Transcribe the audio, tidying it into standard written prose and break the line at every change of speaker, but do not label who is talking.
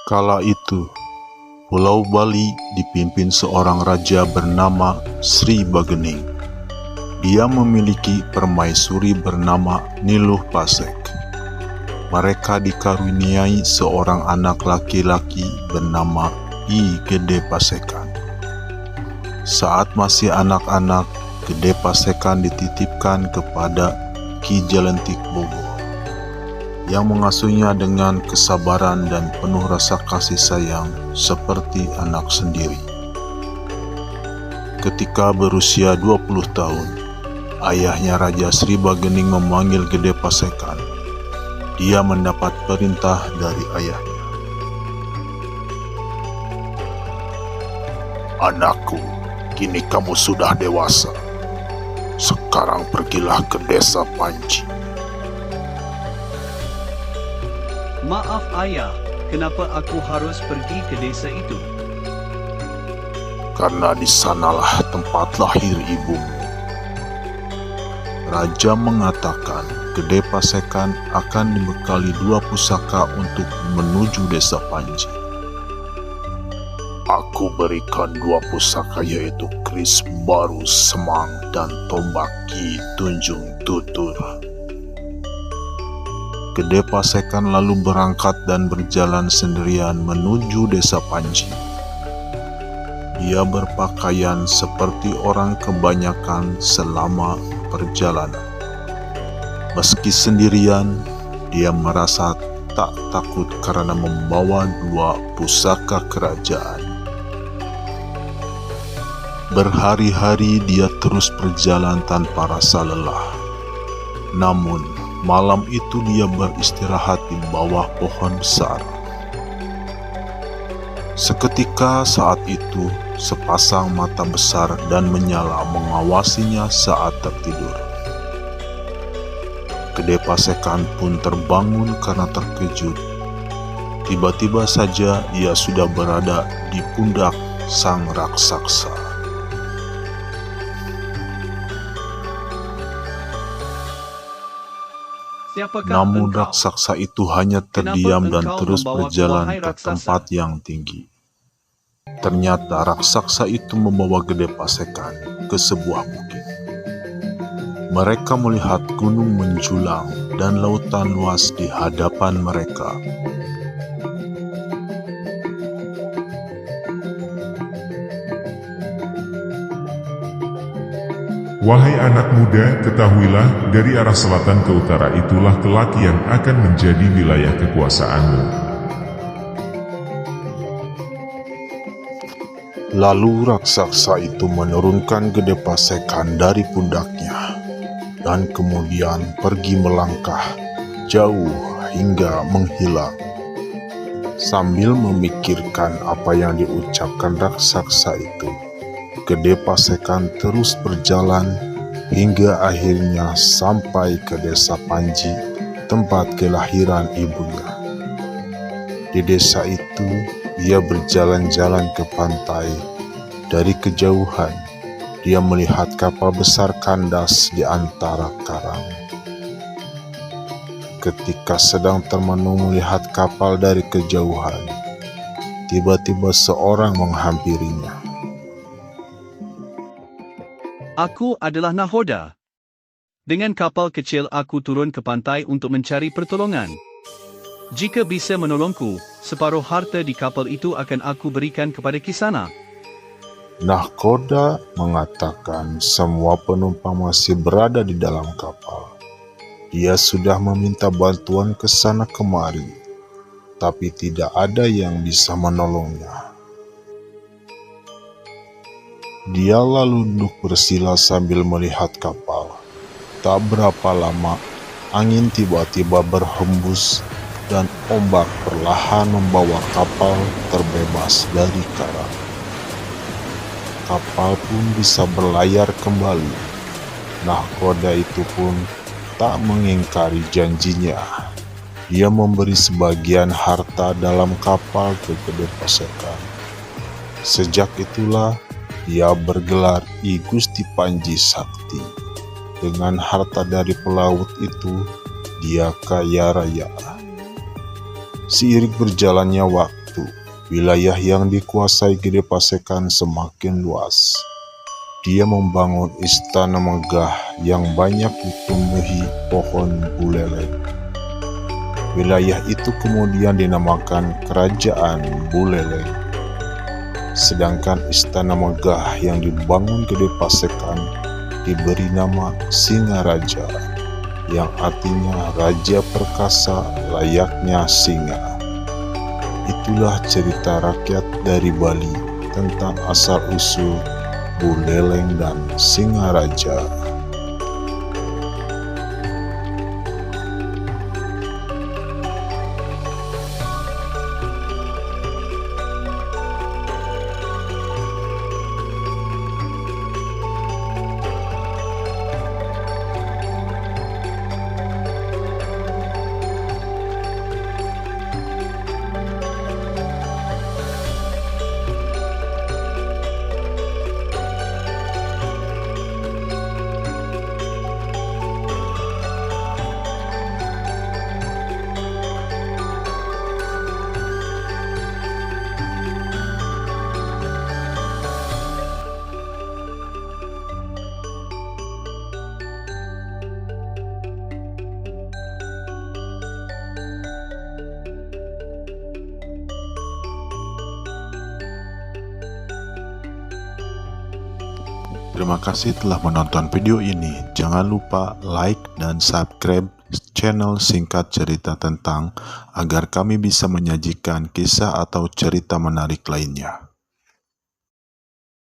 Kala itu, Pulau Bali dipimpin seorang raja bernama Sri Bagening. Dia memiliki permaisuri bernama Niluh Pasek. Mereka dikaruniai seorang anak laki-laki bernama I Gede Pasekan. Saat masih anak-anak, Gede Pasekan dititipkan kepada Ki Jelentik Bogor, yang mengasuhnya dengan kesabaran dan penuh rasa kasih sayang seperti anak sendiri. Ketika berusia 20 tahun, ayahnya Raja Sri Bagening memanggil Gede Pasekan. Dia mendapat perintah dari ayahnya. "Anakku, kini kamu sudah dewasa. Sekarang pergilah ke desa Panji.
Maaf ayah, kenapa aku harus pergi ke desa itu?
Karena di sanalah tempat lahir ibumu." Raja mengatakan Gede Pasekan akan dibekali 2 pusaka untuk menuju desa Panji. "Aku berikan 2 pusaka, yaitu keris baru Semang dan tombak Ki Tunjung Tutur." Gede Pasekan lalu berangkat dan berjalan sendirian menuju desa Panji. Dia berpakaian seperti orang kebanyakan selama perjalanan. Meski sendirian, dia merasa tak takut karena membawa 2 pusaka kerajaan. Berhari-hari dia terus berjalan tanpa rasa lelah. Namun, malam itu dia beristirahat di bawah pohon besar. Seketika saat itu, sepasang mata besar dan menyala mengawasinya saat tertidur. Gede Pasekan pun terbangun karena terkejut. Tiba-tiba saja ia sudah berada di pundak sang raksasa.
Siapakah
Namun
engkau?
raksasa itu hanya terdiam dan
engkau
terus
membawaku,
berjalan
wahai
ke
raksasa?
tempat yang tinggi. Ternyata raksasa itu membawa Gede Pasekan ke sebuah bukit. Mereka melihat gunung menjulang dan lautan luas di hadapan mereka.
Wahai anak muda, ketahuilah, dari arah selatan ke utara itulah kelak yang akan menjadi wilayah kekuasaanmu.
Lalu raksasa itu menurunkan Gede Pasekan dari pundaknya, dan kemudian pergi melangkah jauh hingga menghilang. Sambil memikirkan apa yang diucapkan raksasa itu, Gede Pasekan terus berjalan hingga akhirnya sampai ke desa Panji, tempat kelahiran ibunya. Di desa itu, ia berjalan-jalan ke pantai. Dari kejauhan, dia melihat kapal besar kandas di antara karang. Ketika sedang termenung melihat kapal dari kejauhan, tiba-tiba seorang menghampirinya.
Aku adalah nahoda. Dengan kapal kecil aku turun ke pantai untuk mencari pertolongan. Jika bisa menolongku, separuh harta di kapal itu akan aku berikan kepada Kisana.
Nahkoda mengatakan semua penumpang masih berada di dalam kapal. Dia sudah meminta bantuan ke sana kemari, tapi tidak ada yang bisa menolongnya. Dia lalu duduk bersila sambil melihat kapal. Tak berapa lama, angin tiba-tiba berhembus dan ombak perlahan membawa kapal terbebas dari karang. Kapal pun bisa berlayar kembali. Nahkoda itu pun tak mengingkari janjinya. Dia memberi sebagian harta dalam kapal ke Gede Pasekan. Sejak itulah dia bergelar I Gusti Panji Sakti. Dengan harta dari pelaut itu, dia kaya raya. Seiring berjalannya waktu, Wilayah yang dikuasai Gede Pasekan semakin luas. Dia membangun istana megah yang banyak ditumbuhi pohon buleleng. Wilayah itu kemudian dinamakan Kerajaan Buleleng. Sedangkan istana megah yang dibangun Gede Pasekan diberi nama Singaraja, yang artinya raja perkasa layaknya singa. Itulah cerita rakyat dari Bali tentang asal-usul Buleleng dan Singaraja. Terima kasih telah menonton video ini. Jangan lupa like dan subscribe channel Singkat Cerita Tentang agar kami bisa menyajikan kisah atau cerita menarik lainnya.